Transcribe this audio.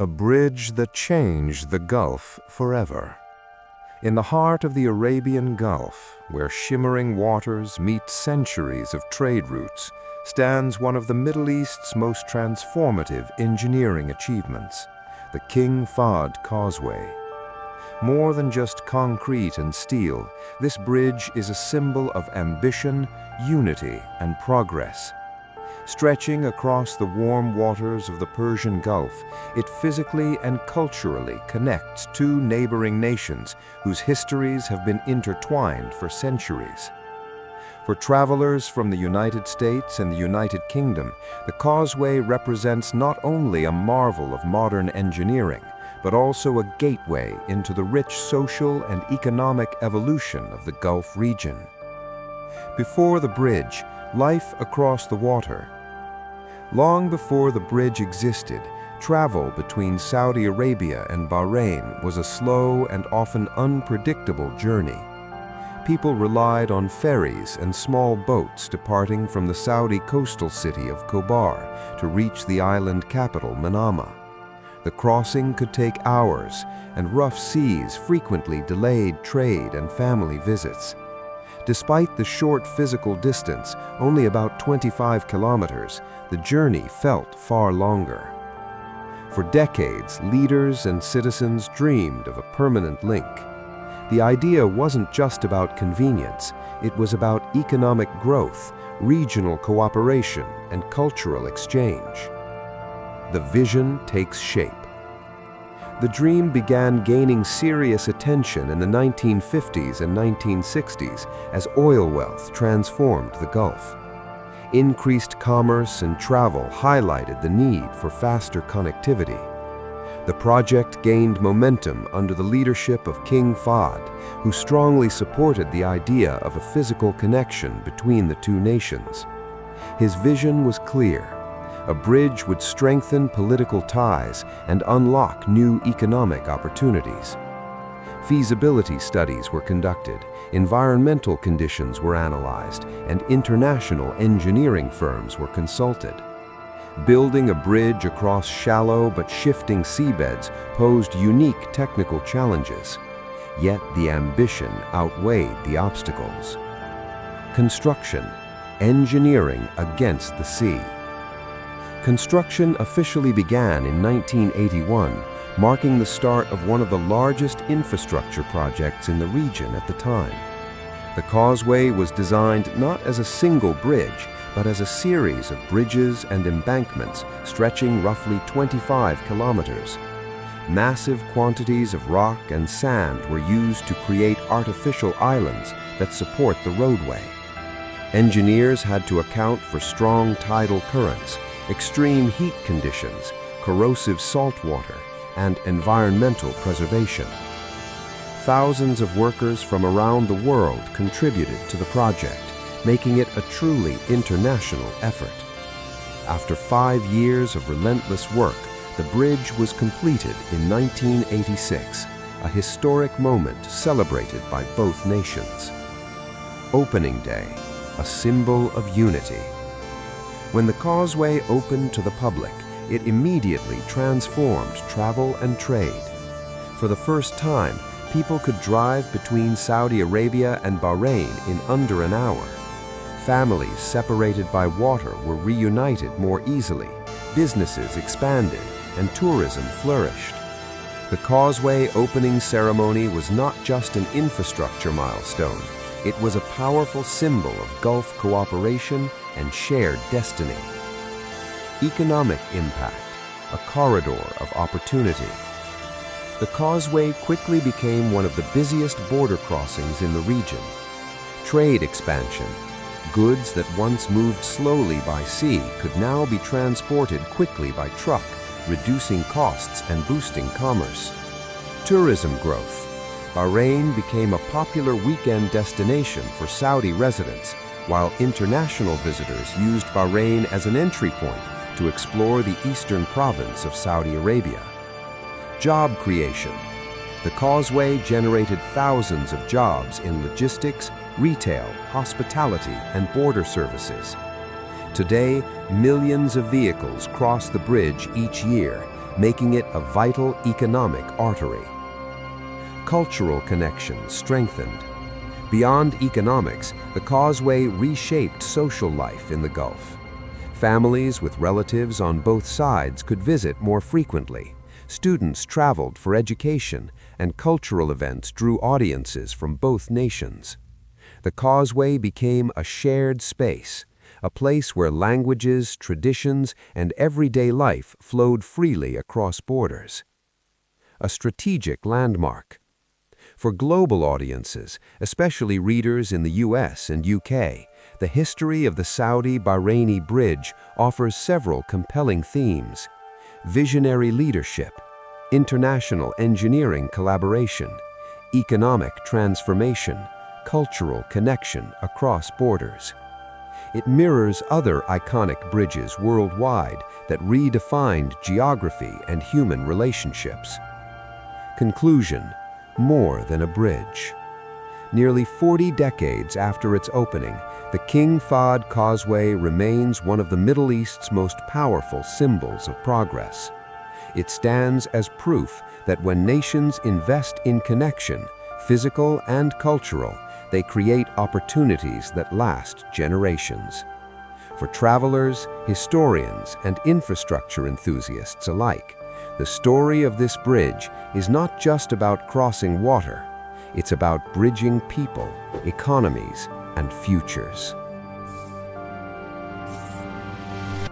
A bridge that changed the Gulf forever. In the heart of the Arabian Gulf, where shimmering waters meet centuries of trade routes, stands one of the Middle East's most transformative engineering achievements, the King Fahd Causeway. More than just concrete and steel, this bridge is a symbol of ambition, unity, and progress. Stretching across the warm waters of the Persian Gulf, it physically and culturally connects two neighboring nations whose histories have been intertwined for centuries. For travelers from the United States and the United Kingdom, the causeway represents not only a marvel of modern engineering, but also a gateway into the rich social and economic evolution of the Gulf region. Before the bridge, life across the water. Long before the bridge existed, travel between Saudi Arabia and Bahrain was a slow and often unpredictable journey. People relied on ferries and small boats departing from the Saudi coastal city of Khobar to reach the island capital, Manama. The crossing could take hours, and rough seas frequently delayed trade and family visits. Despite the short physical distance, only about 25 kilometers, the journey felt far longer. For decades, leaders and citizens dreamed of a permanent link. The idea wasn't just about convenience, it was about economic growth, regional cooperation, and cultural exchange. The vision takes shape. The dream began gaining serious attention in the 1950s and 1960s as oil wealth transformed the Gulf. Increased commerce and travel highlighted the need for faster connectivity. The project gained momentum under the leadership of King Fahd, who strongly supported the idea of a physical connection between the two nations. His vision was clear. A bridge would strengthen political ties and unlock new economic opportunities. Feasibility studies were conducted, environmental conditions were analyzed, and international engineering firms were consulted. Building a bridge across shallow but shifting seabeds posed unique technical challenges, yet the ambition outweighed the obstacles. Construction, engineering against the sea. Construction officially began in 1981, marking the start of one of the largest infrastructure projects in the region at the time. The causeway was designed not as a single bridge, but as a series of bridges and embankments stretching roughly 25 kilometers. Massive quantities of rock and sand were used to create artificial islands that support the roadway. Engineers had to account for strong tidal currents, extreme heat conditions, corrosive salt water, and environmental preservation. Thousands of workers from around the world contributed to the project, making it a truly international effort. After 5 years of relentless work, the bridge was completed in 1986, a historic moment celebrated by both nations. Opening Day, a symbol of unity. When the causeway opened to the public, it immediately transformed travel and trade. For the first time, people could drive between Saudi Arabia and Bahrain in under an hour. Families separated by water were reunited more easily, businesses expanded, and tourism flourished. The causeway opening ceremony was not just an infrastructure milestone, it was a powerful symbol of Gulf cooperation and shared destiny. Economic impact, a corridor of opportunity. The causeway quickly became one of the busiest border crossings in the region. Trade expansion. Goods that once moved slowly by sea could now be transported quickly by truck, reducing costs and boosting commerce. Tourism growth. Bahrain became a popular weekend destination for Saudi residents, while international visitors used Bahrain as an entry point to explore the eastern province of Saudi Arabia. Job creation. The causeway generated thousands of jobs in logistics, retail, hospitality, and border services. Today, millions of vehicles cross the bridge each year, making it a vital economic artery. Cultural connections strengthened. Beyond economics, the causeway reshaped social life in the Gulf. Families with relatives on both sides could visit more frequently. Students traveled for education, and cultural events drew audiences from both nations. The causeway became a shared space, a place where languages, traditions, and everyday life flowed freely across borders. A strategic landmark. For global audiences, especially readers in the US and UK, the history of the Saudi-Bahraini Bridge offers several compelling themes: visionary leadership, international engineering collaboration, economic transformation, cultural connection across borders. It mirrors other iconic bridges worldwide that redefined geography and human relationships. Conclusion: more than a bridge. Nearly 40 decades after its opening, the King Fahd Causeway remains one of the Middle East's most powerful symbols of progress. It stands as proof that when nations invest in connection, physical and cultural, they create opportunities that last generations. For travelers, historians, and infrastructure enthusiasts alike, the story of this bridge is not just about crossing water. It's about bridging people, economies, and futures.